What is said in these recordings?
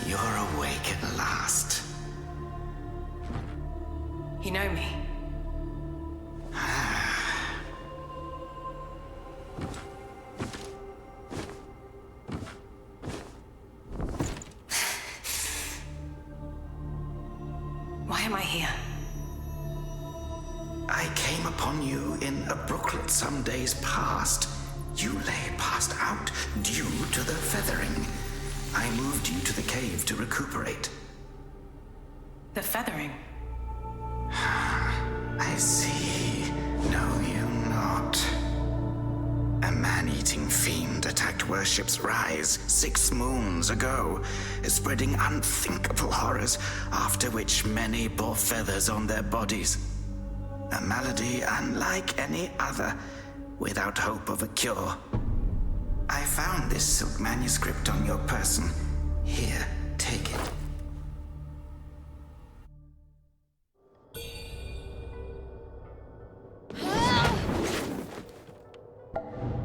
You're awake at last. You know me? Why am I here? I came upon you in a brooklet some days past. You lay passed out due to the feathering. I moved you to the cave to recuperate. The feathering? I see. Know you not. A man-eating fiend attacked Worship's Rise 6 moons ago, spreading unthinkable horrors, after which many bore feathers on their bodies. A malady unlike any other, without hope of a cure. I found this silk manuscript on your person. Here, take it.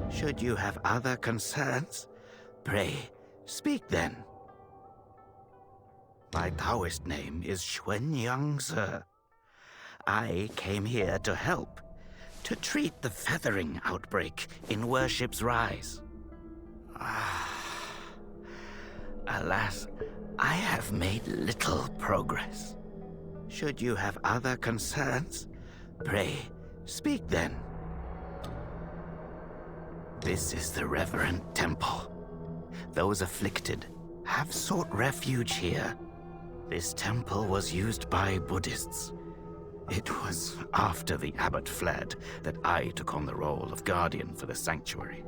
Should you have other concerns, pray, speak then. My Taoist name is Xuanyang. I came here to help, to treat the feathering outbreak in Worship's Rise. Alas, I have made little progress. Should you have other concerns, pray, speak then. This is the Revered Temple. Those afflicted have sought refuge here. This temple was used by Buddhists. It was after the abbot fled that I took on the role of guardian for the sanctuary.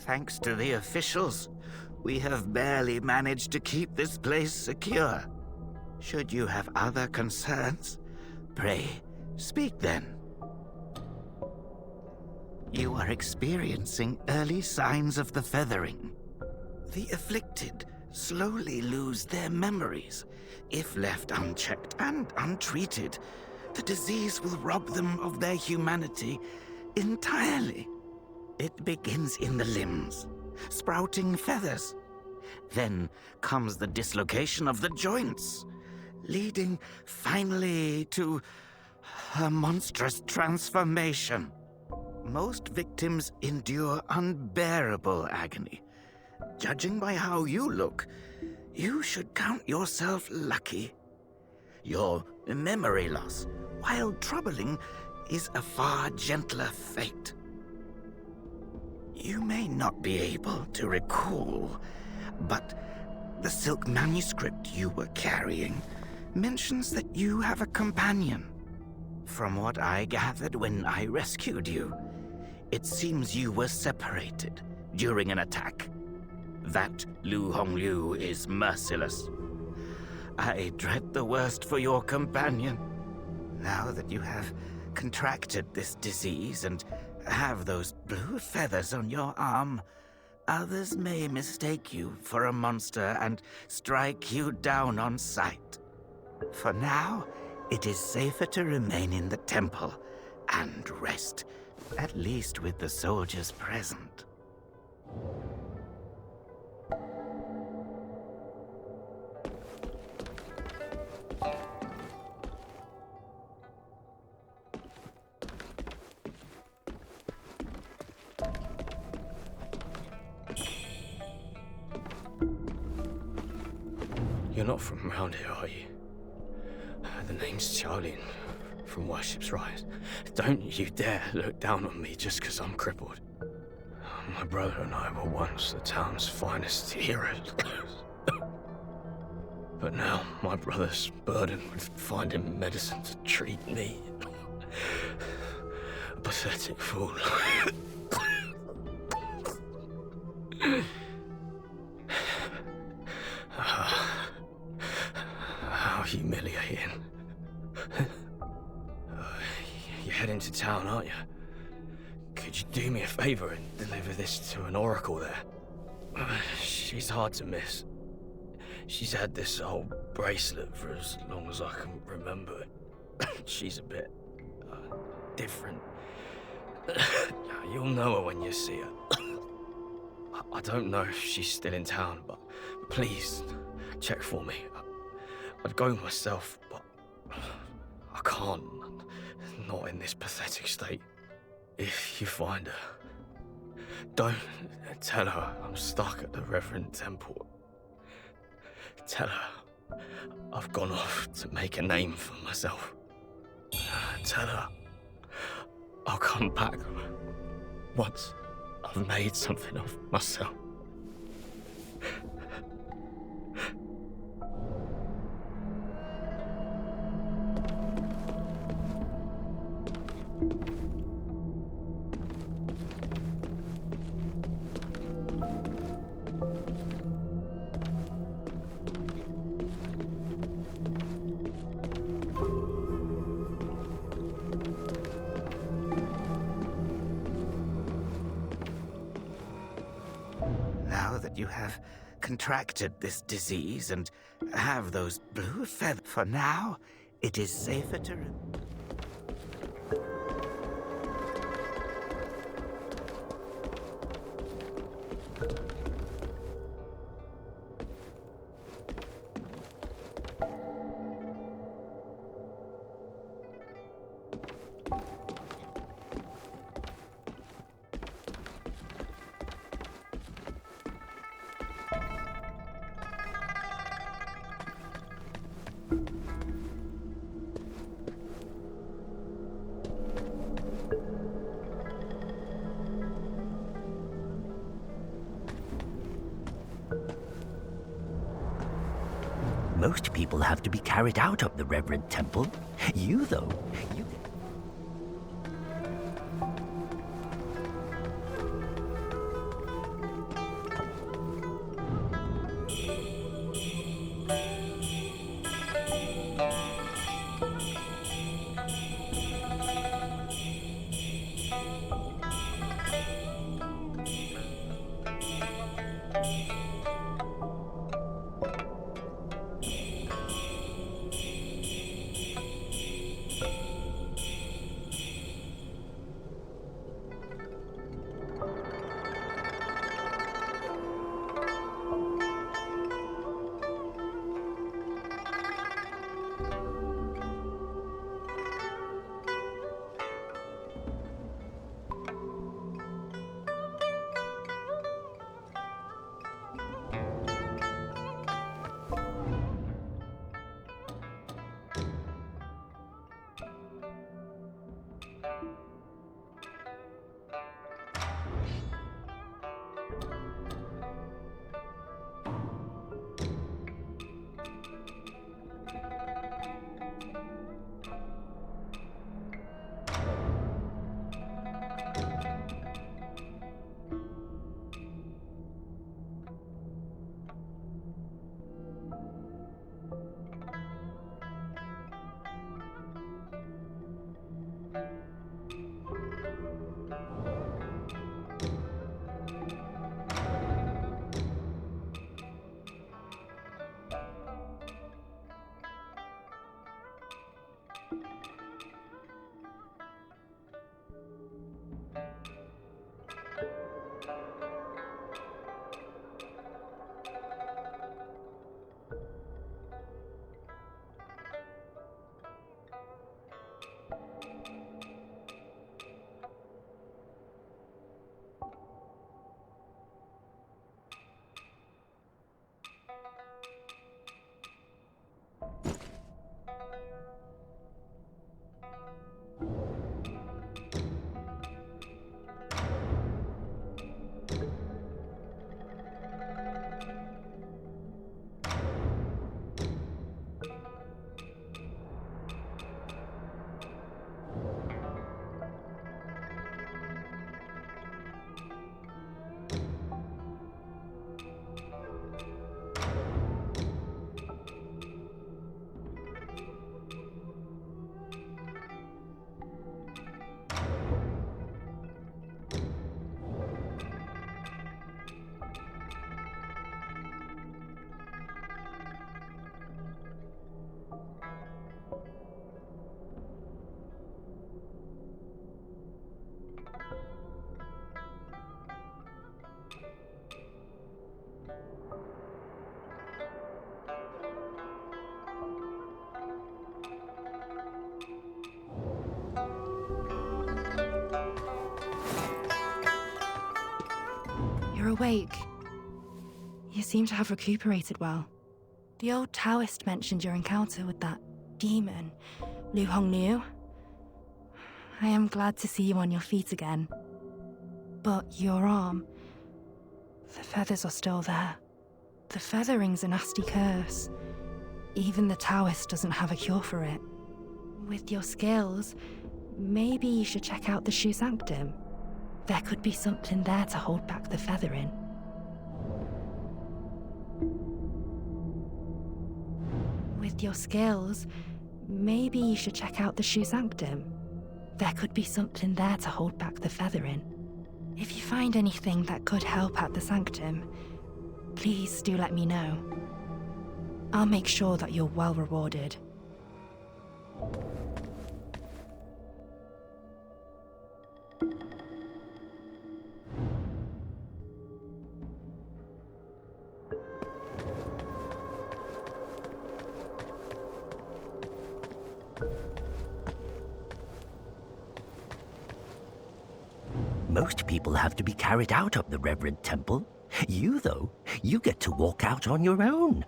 Thanks to the officials, we have barely managed to keep this place secure. Should you have other concerns, pray, speak then. You are experiencing early signs of the feathering. The afflicted slowly lose their memories. If left unchecked and untreated, the disease will rob them of their humanity entirely. It begins in the limbs, sprouting feathers. Then comes the dislocation of the joints, leading finally to a monstrous transformation. Most victims endure unbearable agony. Judging by how you look, you should count yourself lucky. Your memory loss, while troubling, is a far gentler fate. You may not be able to recall, but the silk manuscript you were carrying mentions that you have a companion. From what I gathered when I rescued you, it seems you were separated during an attack. That Lu Hongliu is merciless. I dread the worst for your companion. Now that you have contracted this disease and have those blue feathers on your arm, others may mistake you for a monster and strike you down on sight. For now, it is safer to remain in the temple and rest, at least with the soldiers present. You're not from around here, are you? The name's Xiaolin. from Worship's Rise. Don't you dare look down on me just because I'm crippled. My brother and I were once the town's finest heroes. But now my brother's burdened with finding medicine to treat me. A pathetic fool. How humiliating. You're heading to town, aren't you? Could you do me a favor and deliver this to an oracle there? She's hard to miss. She's had this old bracelet for as long as I can remember. She's a bit different. You'll know her when you see her. I don't know if she's still in town, but please check for me. I'd go myself, but I can't. Not in this pathetic state. If you find her, don't tell her I'm stuck at the Revered Temple. Tell her I've gone off to make a name for myself. Tell her I'll come back once I've made something of myself. Now that you have contracted this disease and have those blue feathers, for now, it is safer to... Most people have to be carried out of the Revered Temple. You, though, you... awake. You seem to have recuperated well. The old Taoist mentioned your encounter with that demon, Lu Hongniu. I am glad to see you on your feet again. But your arm, the feathers are still there. The feathering's a nasty curse. Even the Taoist doesn't have a cure for it. With your skills, maybe you should check out the Shu Sanctum. There could be something there to hold back the feathering. With your skills, maybe you should check out the Shu Sanctum. There could be something there to hold back the feathering. If you find anything that could help at the Sanctum, please do let me know. I'll make sure that you're well rewarded. Most people have to be carried out of the Revered Temple. You, though, you get to walk out on your own.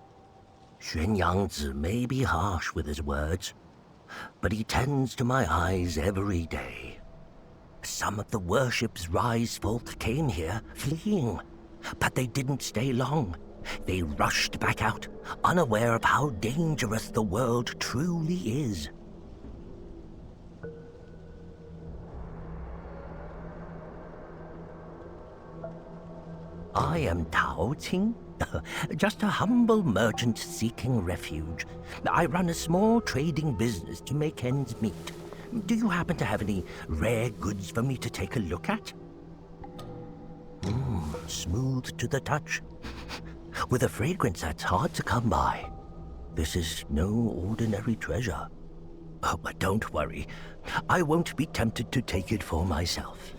Xuan Yangzi may be harsh with his words, but he tends to my eyes every day. Some of the worship's rise folk came here, fleeing, but they didn't stay long. They rushed back out, unaware of how dangerous the world truly is. I am Tao Qing, just a humble merchant seeking refuge. I run a small trading business to make ends meet. Do you happen to have any rare goods for me to take a look at? Smooth to the touch, with a fragrance that's hard to come by. This is no ordinary treasure. Oh, but don't worry, I won't be tempted to take it for myself.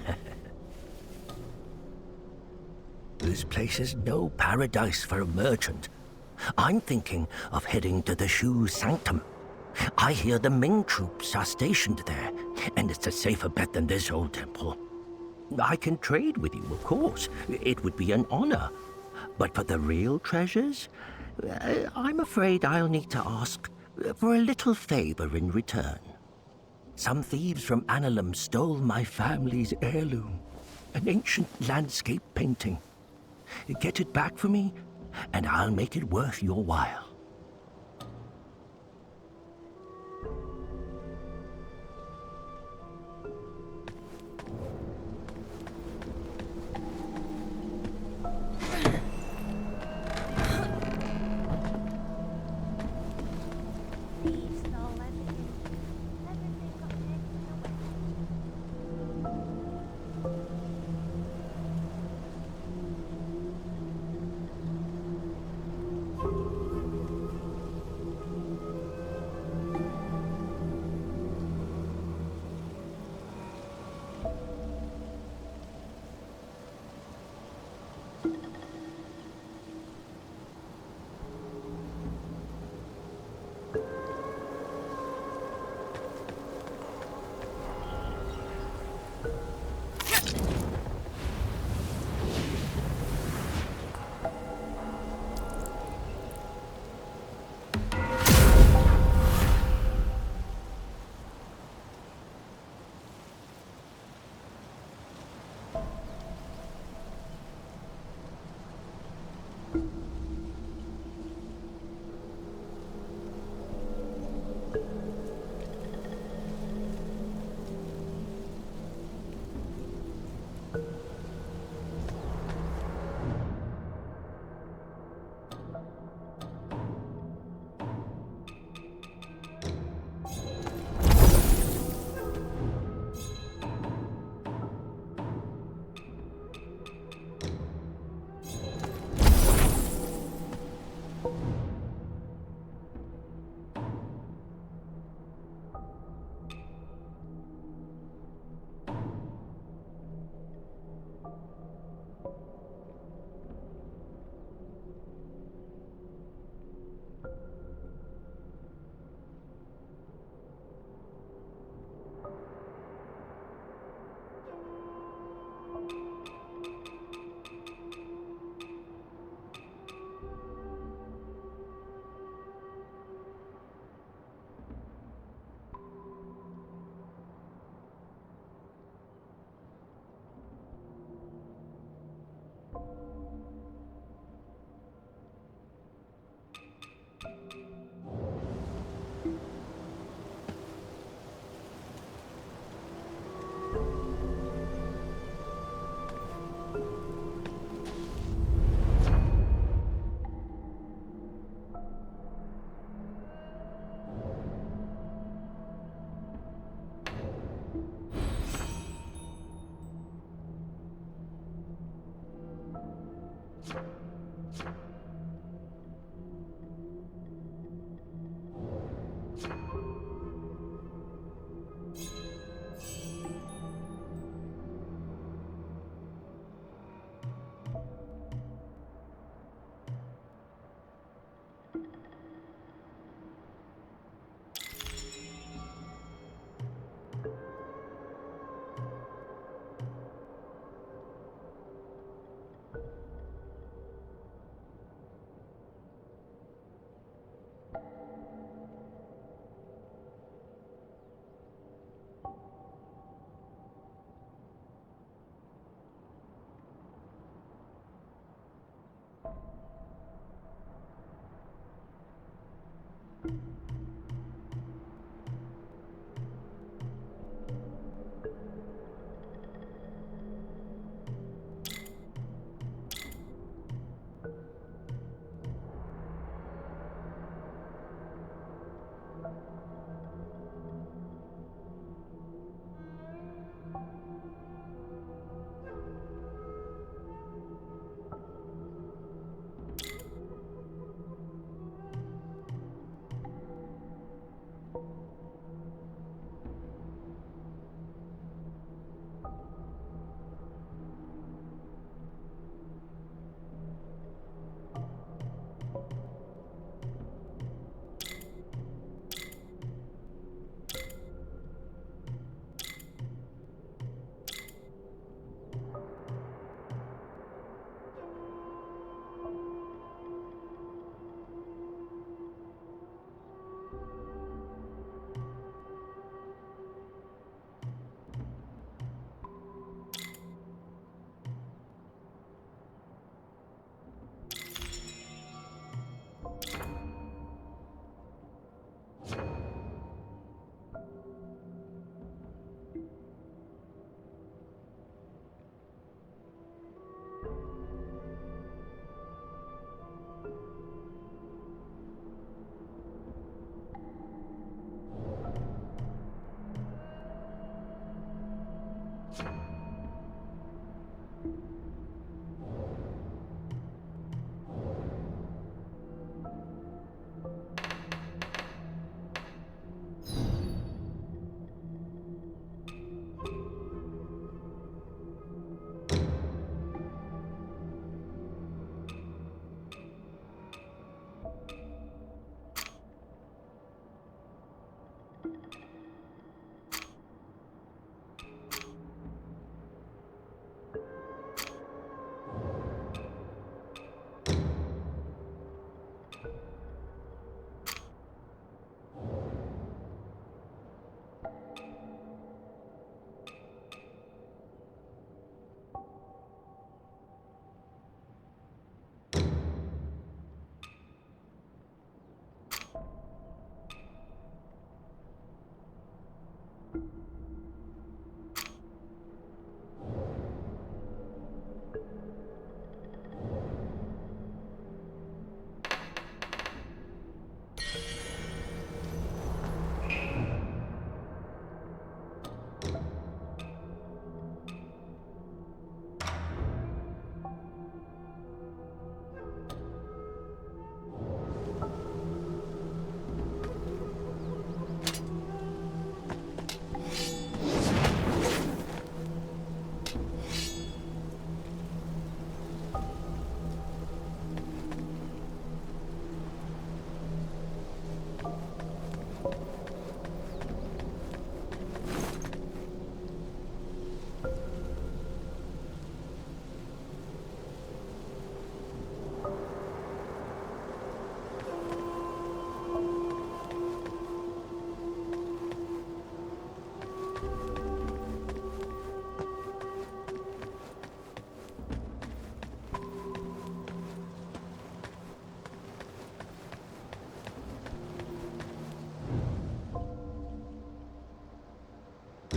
This place is no paradise for a merchant. I'm thinking of heading to the Shu Sanctum. I hear the Ming troops are stationed there, and it's a safer bet than this old temple. I can trade with you, of course. It would be an honor. But for the real treasures, I'm afraid I'll need to ask for a little favor in return. Some thieves from Annalum stole my family's heirloom, an ancient landscape painting. Get it back for me, and I'll make it worth your while.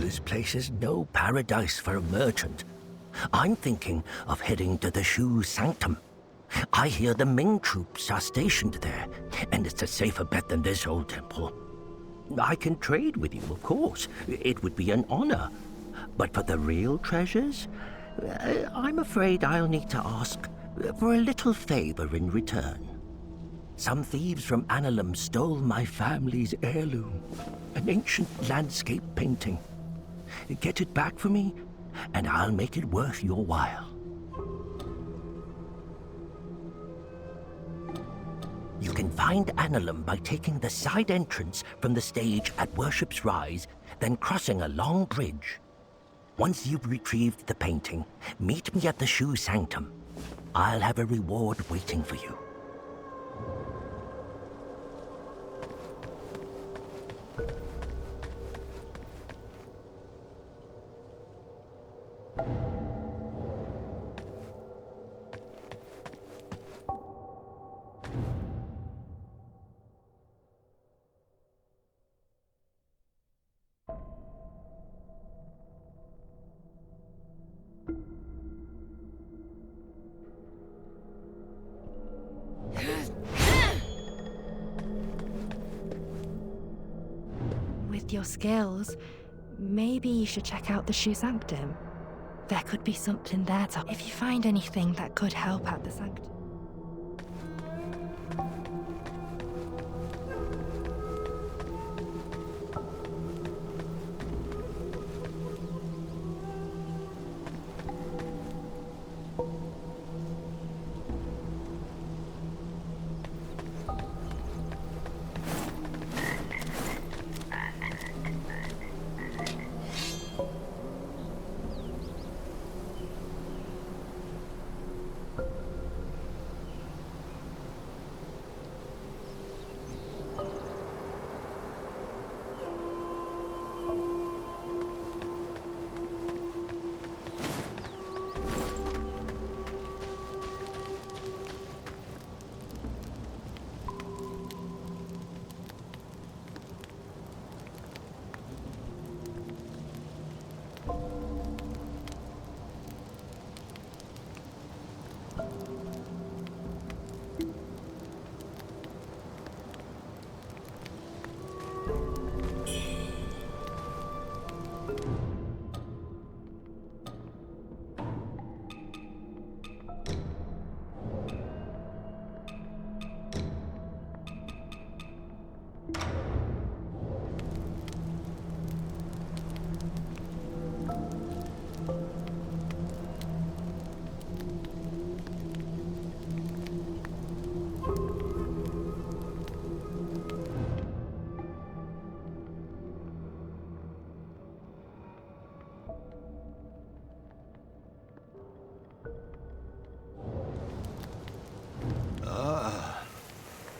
This place is no paradise for a merchant. I'm thinking of heading to the Shu Sanctum. I hear the Ming troops are stationed there, and it's a safer bet than this old temple. I can trade with you, of course. It would be an honor. But for the real treasures, I'm afraid I'll need to ask for a little favor in return. Some thieves from Annalum stole my family's heirloom, an ancient landscape painting. Get it back for me, and I'll make it worth your while. You can find Annalum by taking the side entrance from the stage at Worship's Rise, then crossing a long bridge. Once you've retrieved the painting, meet me at the Shu Sanctum. I'll have a reward waiting for you. With your skills, maybe you should check out the Shu Sanctum. There could be something there to... If you find anything that could help out the Sanctum.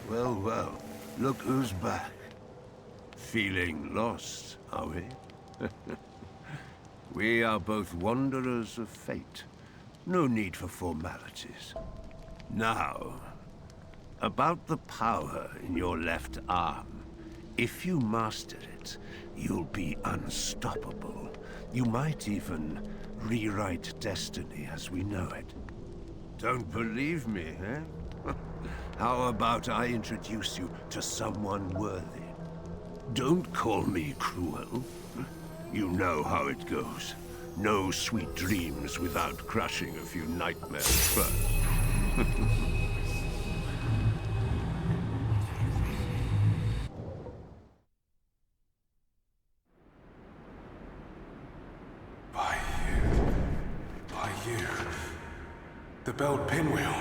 Well, look who's back. Feeling lost, are we? We are both wanderers of fate. No need for formalities. Now, about the power in your left arm. If you master it, you'll be unstoppable. You might even rewrite destiny as we know it. Don't believe me, eh? How about I introduce you to someone worthy? Don't call me cruel. You know how it goes. No sweet dreams without crushing a few nightmares first. By you. The belt pinwheel.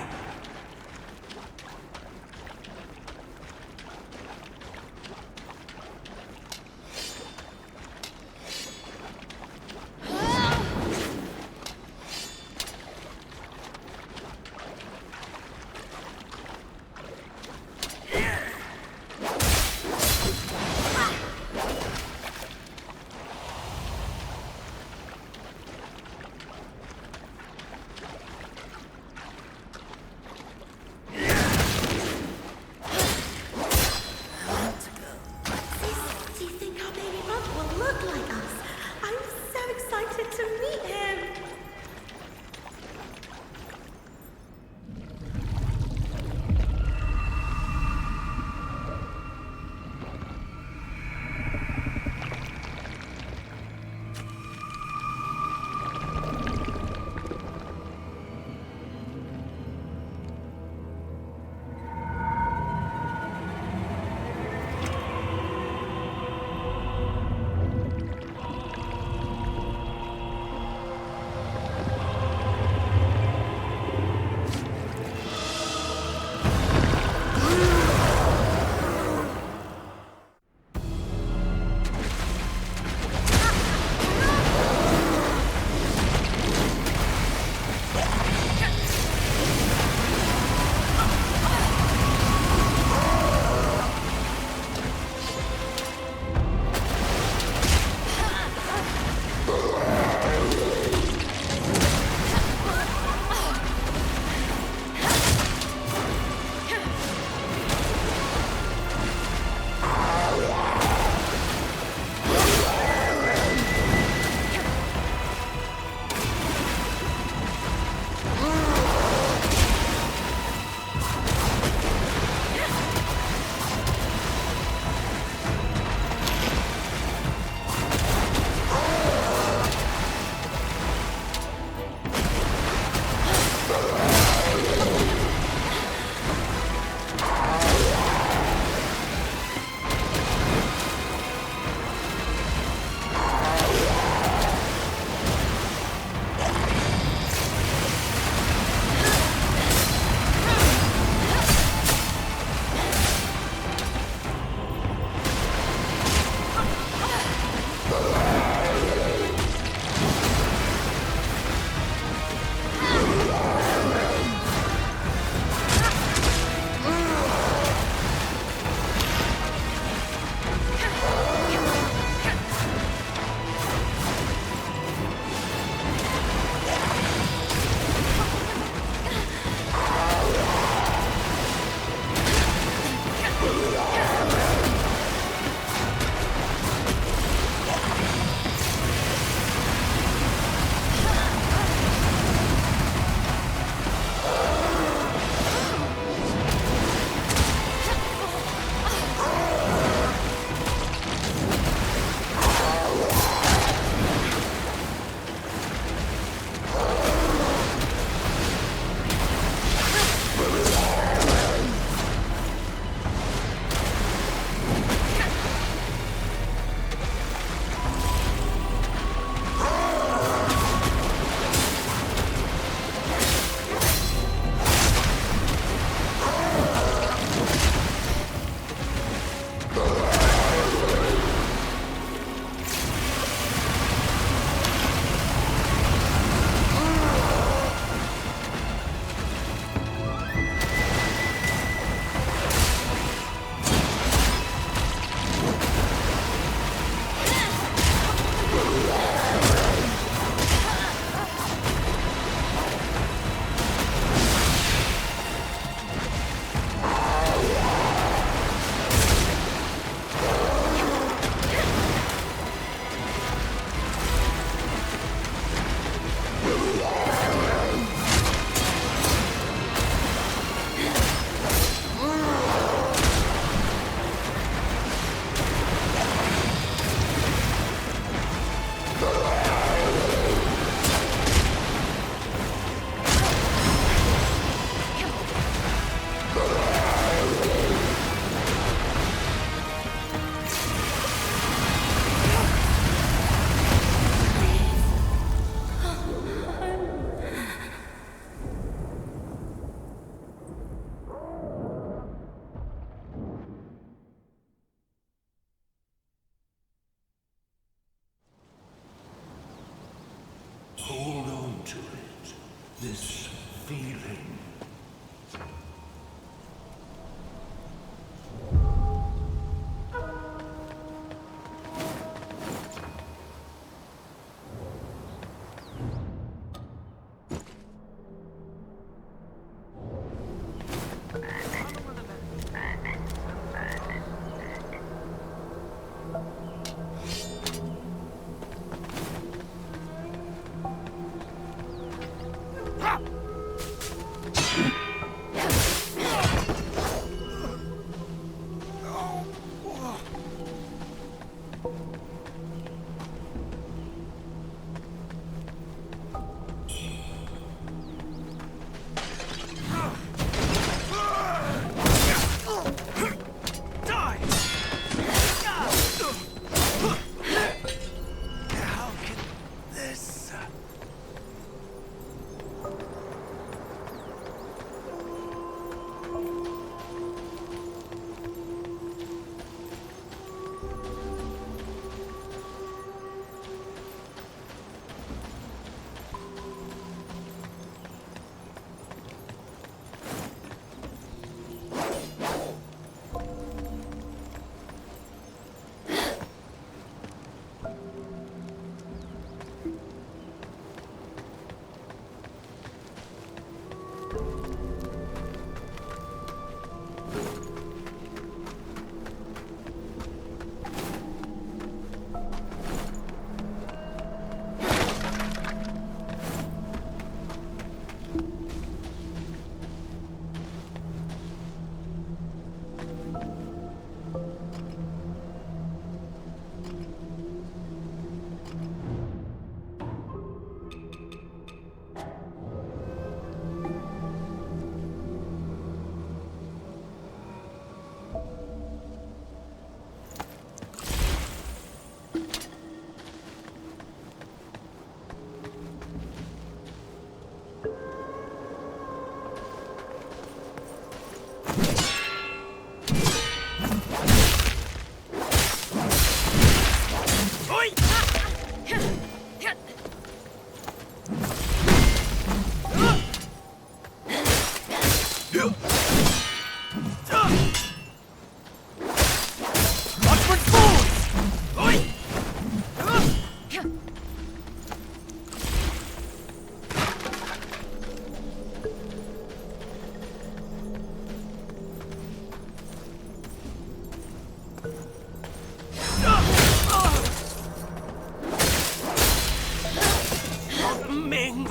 Lord Ming!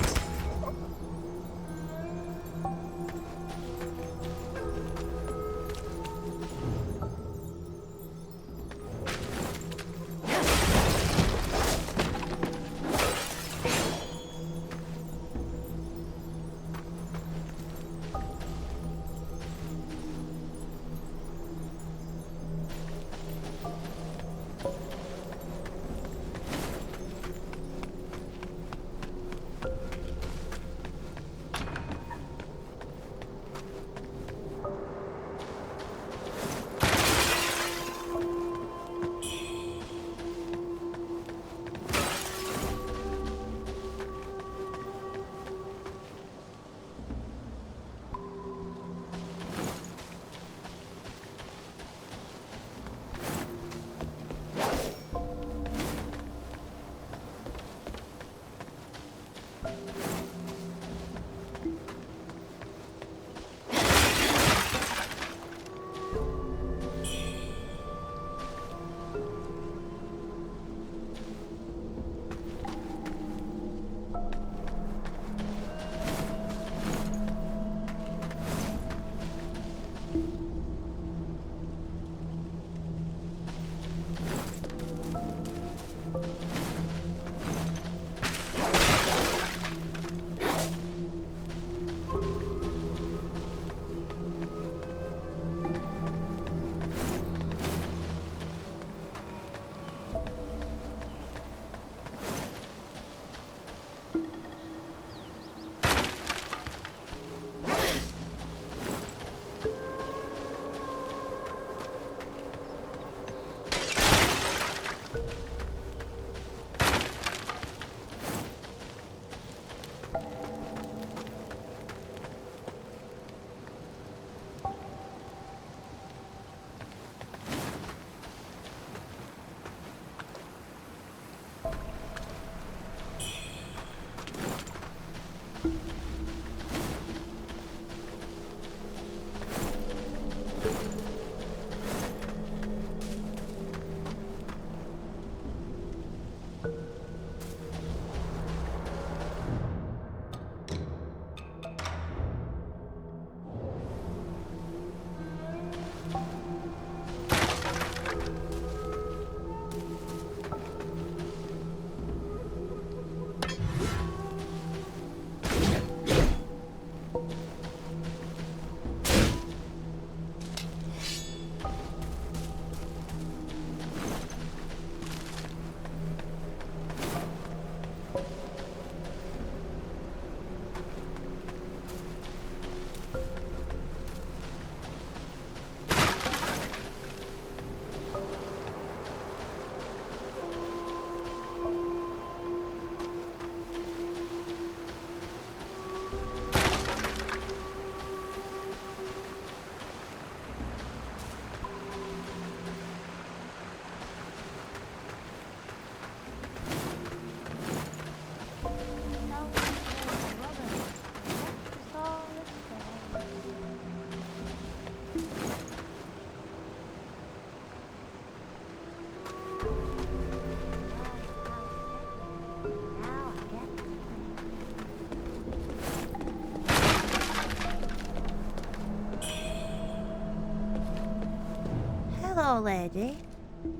Hello, lady.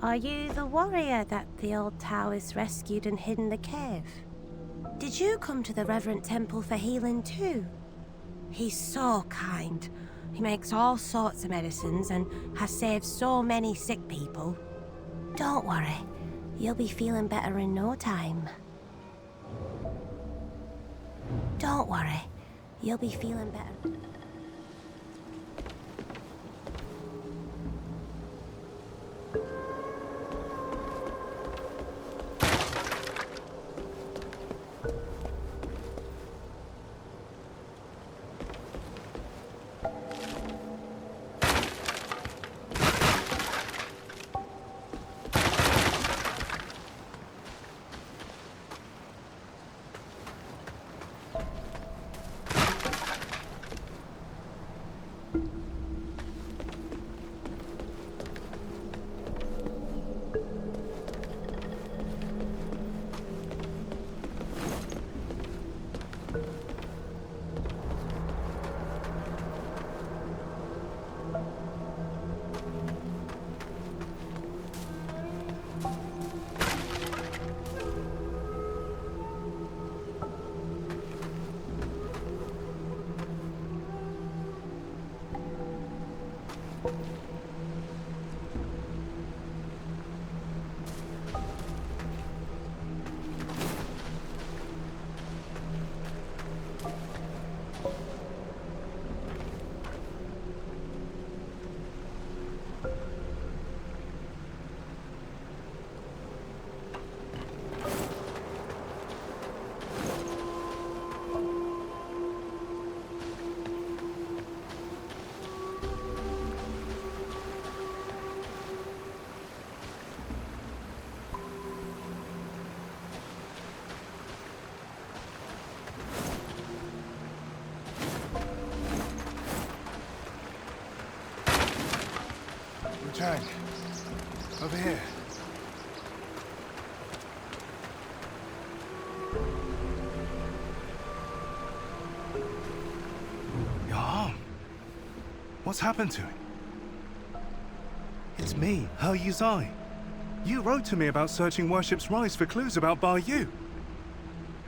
Are you the warrior that the old Taoist rescued and hid in the cave? Did you come to the Reverend Temple for healing too? He's so kind. He makes all sorts of medicines and has saved so many sick people. Don't worry. You'll be feeling better in no time. Don't worry. You'll be feeling better. Wuchang, over here. Your arm. What's happened to it? It's me, Leenzee. You wrote to me about searching Worship's Rise for clues about Bai Yu.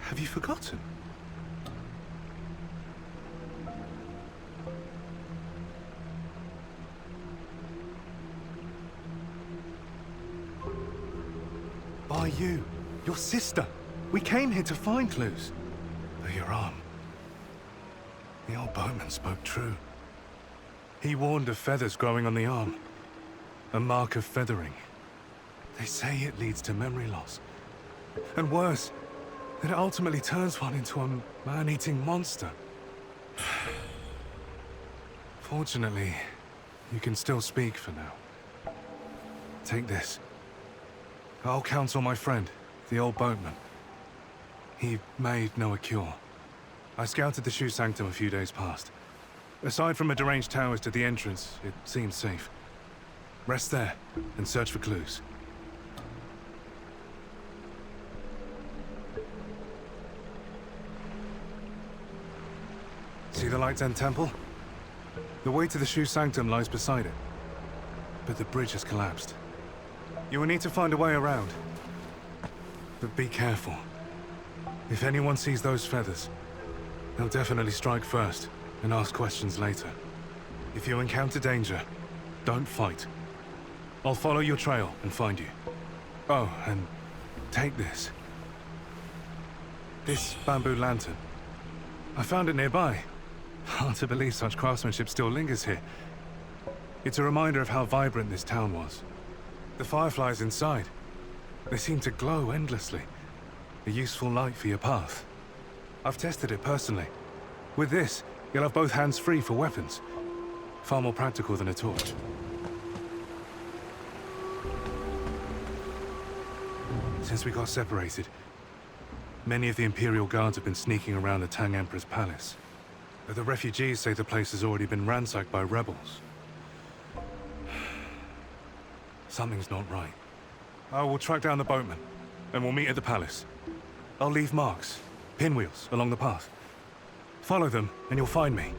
Have you forgotten? Bai Yu, your sister. We came here to find clues. But your arm. The old boatman spoke true. He warned of feathers growing on the arm. A mark of feathering. They say it leads to memory loss. And worse, that it ultimately turns one into a man-eating monster. Fortunately, you can still speak for now. Take this. I'll counsel my friend, the old boatman. He may know a cure. I scouted the Shu Sanctum a few days past. Aside from a deranged towers to the entrance, it seems safe. Rest there, and search for clues. See the Light End Temple? The way to the Shu Sanctum lies beside it. But the bridge has collapsed. You will need to find a way around. But be careful. If anyone sees those feathers, they'll definitely strike first and ask questions later. If you encounter danger, don't fight. I'll follow your trail and find you. Oh, and take this. This bamboo lantern. I found it nearby. Hard to believe such craftsmanship still lingers here. It's a reminder of how vibrant this town was. The fireflies inside, they seem to glow endlessly. A useful light for your path. I've tested it personally. With this, you'll have both hands free for weapons. Far more practical than a torch. Since we got separated, many of the Imperial Guards have been sneaking around the Tang Emperor's palace. But the refugees say the place has already been ransacked by rebels. Something's not right. I will track down the boatman, and we'll meet at the palace. I'll leave marks, pinwheels, along the path. Follow them, and you'll find me.